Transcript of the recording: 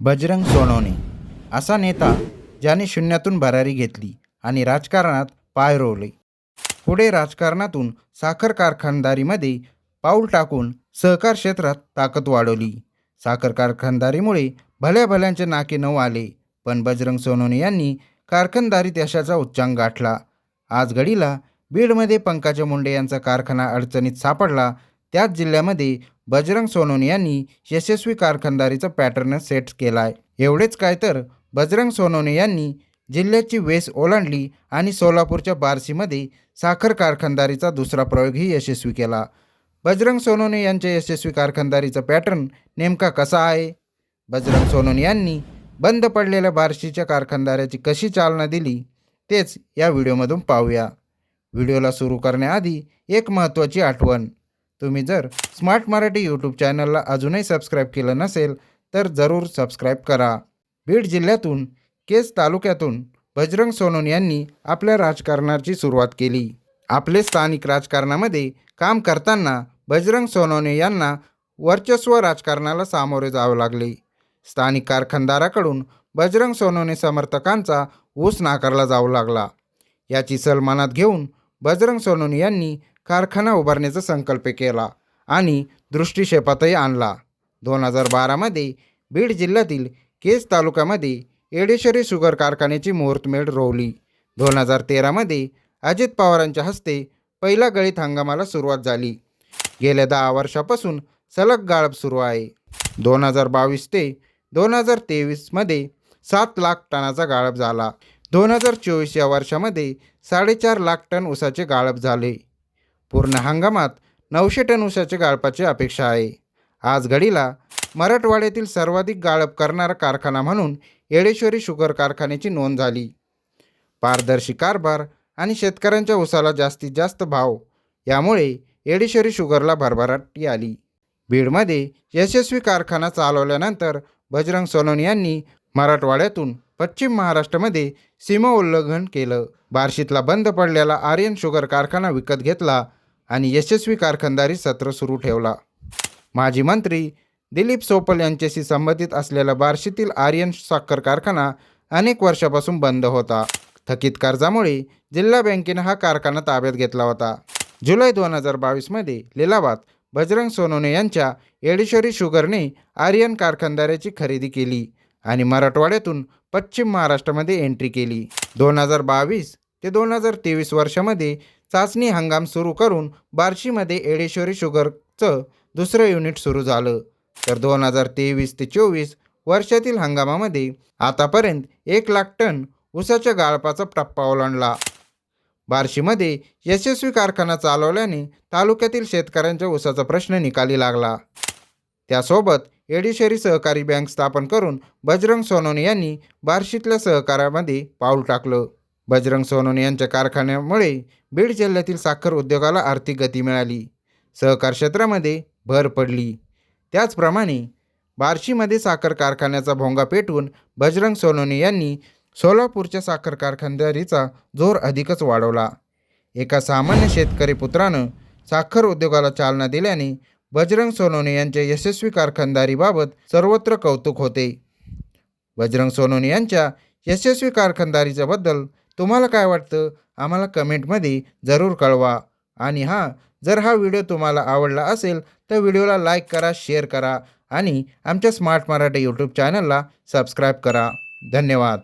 बजरंग सोनवणे असा नेता ज्याने शून्यातून भरारी घेतली आणि राजकारणात पाय रोवले. पुढे राजकारणातून साखर कारखानदारीमध्ये पाऊल टाकून सहकार क्षेत्रात ताकद वाढवली. साखर कारखानदारीमुळे भल्या भल्यांचे नाके नऊ आले, पण बजरंग सोनवणे यांनी कारखानदारीत यशाचा उच्चांक गाठला. आज घडीला बीडमध्ये पंकजा मुंडे यांचा कारखाना अडचणीत सापडला. त्याच जिल्ह्यामध्ये बजरंग सोनवणे यांनी यशस्वी कारखानदारीचा पॅटर्न सेट केलाय. एवढेच काय तर बजरंग सोनवणे यांनी जिल्ह्याची वेस ओलांडली आणि सोलापूरच्या बार्शीमध्ये साखर कारखानदारीचा दुसरा प्रयोगही यशस्वी केला. बजरंग सोनवणे यांच्या यशस्वी कारखानदारीचा पॅटर्न नेमका कसा आहे? बजरंग सोनवणे यांनी बंद पडलेल्या बार्शीच्या कारखानदारीची कशी चालना दिली तेच या व्हिडिओमधून पाहूया. व्हिडिओला सुरू करण्याआधी एक महत्त्वाची आठवण, तुम्ही जर स्मार्ट मराठी यूट्यूब चॅनलला अजूनही सबस्क्राईब केलं नसेल तर जरूर सबस्क्राईब करा. बीड जिल्ह्यातून केज तालुक्यातून बजरंग सोनवणे यांनी आपल्या राजकारणाची सुरुवात केली. आपले स्थानिक राजकारणामध्ये काम करताना बजरंग सोनवणे यांना वर्चस्व राजकारणाला सामोरे जावे लागले. स्थानिक कारखानदाराकडून बजरंग सोनवणे समर्थकांचा ऊस नाकारला जाऊ लागला. याची सल मनात घेऊन बजरंग सोनवणे यांनी कारखाना उभारण्याचा संकल्प केला आणि दृष्टिक्षेपातही आणला. 2012मध्ये बीड जिल्ह्यातील केज तालुक्यामध्ये येडेश्वरी शुगर कारखान्याची मुहूर्तमेढ रोवली. 2013मध्ये अजित पवारांच्या हस्ते पहिला गळीत हंगामाला सुरुवात झाली. गेल्या 10 वर्षापासून सलग गाळप सुरू आहे. 2022 ते 2023मध्ये 7 लाख टनाचा गाळप झाला. 2024 या वर्षामध्ये 4.5 लाख टन ऊसाचे गाळप झाले. पूर्ण हंगामात 900 टन ऊसाच्या गाळपाची अपेक्षा आहे. आज घडीला मराठवाड्यातील सर्वाधिक गाळप करणारा कारखाना म्हणून येडेश्वरी शुगर कारखान्याची नोंद झाली. पारदर्शी कारभार आणि शेतकऱ्यांच्या ऊसाला जास्तीत जास्त भाव यामुळे येडेश्वरी शुगरला भरभराटी आली. बीडमध्ये यशस्वी कारखाना चालवल्यानंतर बजरंग सोनवणे यांनी मराठवाड्यातून पश्चिम महाराष्ट्रामध्ये सीमा उल्लंघन केलं. बार्शीतला बंद पडलेला आर्यन शुगर कारखाना विकत घेतला आणि यशस्वी कारखानदारी सत्र सुरू ठेवला. माजी मंत्री दिलीप सोपल यांच्याशी संबंधित असलेला बार्शीतील आर्यन साखर कारखाना अनेक वर्षापासून बंद होता. थकीत कर्जामुळे जिल्हा बँकेनं हा कारखाना ताब्यात घेतला होता. जुलै 2022मध्ये लिलावात बजरंग सोनवणे यांच्या येडेश्वरी शुगरने आर्यन कारखानदारीची खरेदी केली आणि मराठवाड्यातून पश्चिम महाराष्ट्रामध्ये एंट्री केली. 2022 ते 2023 वर्षामध्ये चाचणी हंगाम सुरू करून बार्शीमध्ये येडेश्वरी शुगरचं दुसरं युनिट सुरू झालं. तर 2023 ते 24 वर्षातील हंगामामध्ये आतापर्यंत 1 लाख टन ऊसाच्या गाळपाचा टप्पा ओलांडला. बार्शीमध्ये यशस्वी कारखाना चालवल्याने तालुक्यातील शेतकऱ्यांच्या ऊसाचा प्रश्न निकाली लागला. त्यासोबत येडेश्वरी सहकारी बँक स्थापन करून बजरंग सोनवणे यांनी बार्शीतल्या सहकारामध्ये पाऊल टाकलं. बजरंग सोनवणे यांच्या कारखान्यामुळे बीड जिल्ह्यातील साखर उद्योगाला आर्थिक गती मिळाली. सहकार क्षेत्रामध्ये भर पडली. त्याचप्रमाणे बार्शीमध्ये साखर कारखान्याचा भोंगा पेटवून बजरंग सोनवणे यांनी सोलापूरच्या साखर कारखानदारीचा जोर अधिकच वाढवला. एका सामान्य शेतकरी पुत्रानं साखर उद्योगाला चालना दिल्याने बजरंग सोनवणे यांच्या यशस्वी कारखानदारीबाबत सर्वत्र कौतुक होते. बजरंग सोनवणे यांच्या यशस्वी कारखानदारीच्याबद्दल तुम्हाला काय वाटतं आम्हाला कमेंटमध्ये जरूर कळवा. आणि जर हा व्हिडिओ तुम्हाला आवडला असेल तर व्हिडिओला लाईक करा, शेअर करा आणि आमच्या स्मार्ट मराठी यूट्यूब चॅनलला सबस्क्राईब करा. धन्यवाद.